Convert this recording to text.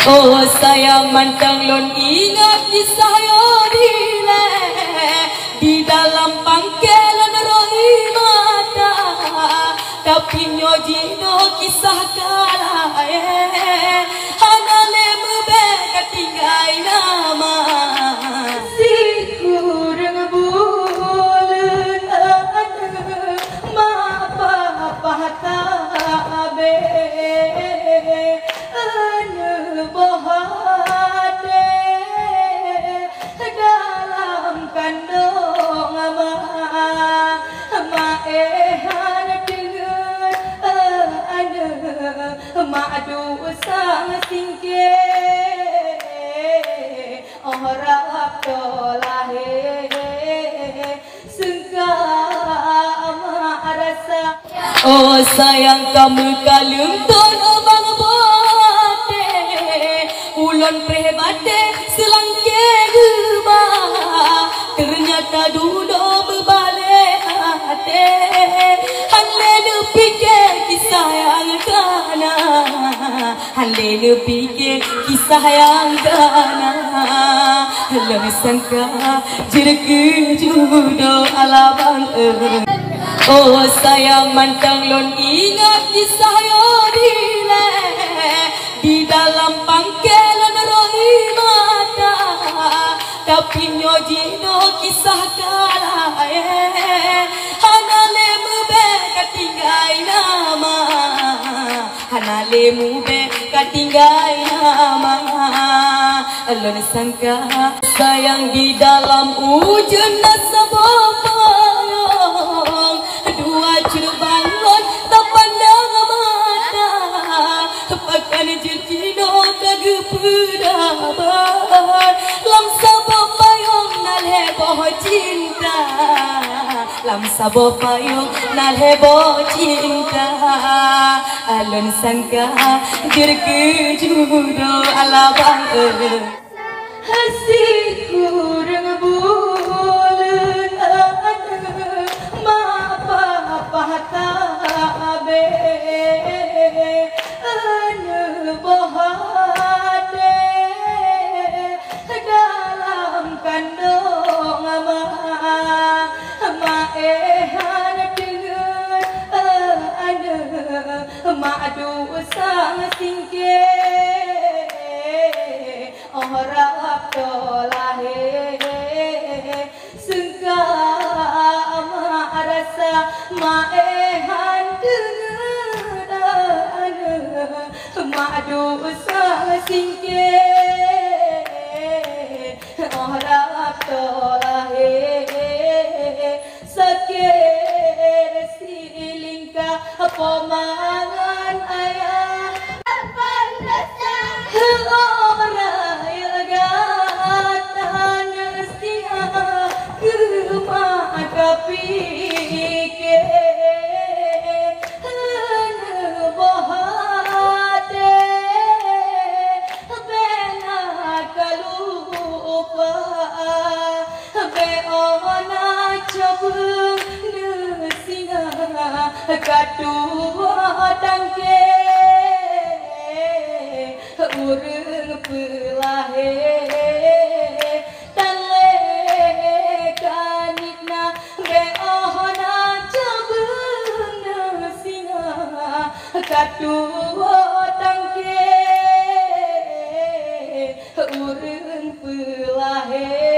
Oh sayang mantang lon ingat kisah yo dile di dalam pangkelan roi mata tapi nyoji no kisah kala hanale mebe katinggai nama sikurang bulan ma papa tabe bohade dalam kandung ma ehan dengan madu sang singke orang tolahe sengka ama rasa oh sayang kamu kalung tono bang bote ulon prehbate selangke gema ternyata dudo berbalik hati hanle pikir kisah yang kana hanle pikir kisah yang kana halang sangka jerke judo alabang oh sayang mantang lon ingat kisah yo dile di dalam pangkelan roi mata tapi nyoji no kisah kala hanale mube katinggai nama hanale mube katinggai nama alon sangka sayang di dalam ujian nasabopang dua curbangon tak pandang mata pakan jentino kagepedabar lam sabopayong nalheboh cinta lam sabopayong nalheboh cinta alon sangka jerke judo alabang hasikurang bulan ma papa tabe bohade dalam kandung ma ehan dengan madu sang singke orang tolahe sengka ama rasa ma ehan dengan madu sang singke orang tolahe sakir silingka pomangan ayah orang ilgatan setia kemadapi ke bohade bena kalupa be ona cabung nesinga kadua tangke urang pelahe tangle kanitna be ohna cabung nesinga kadua tangke urang pelahe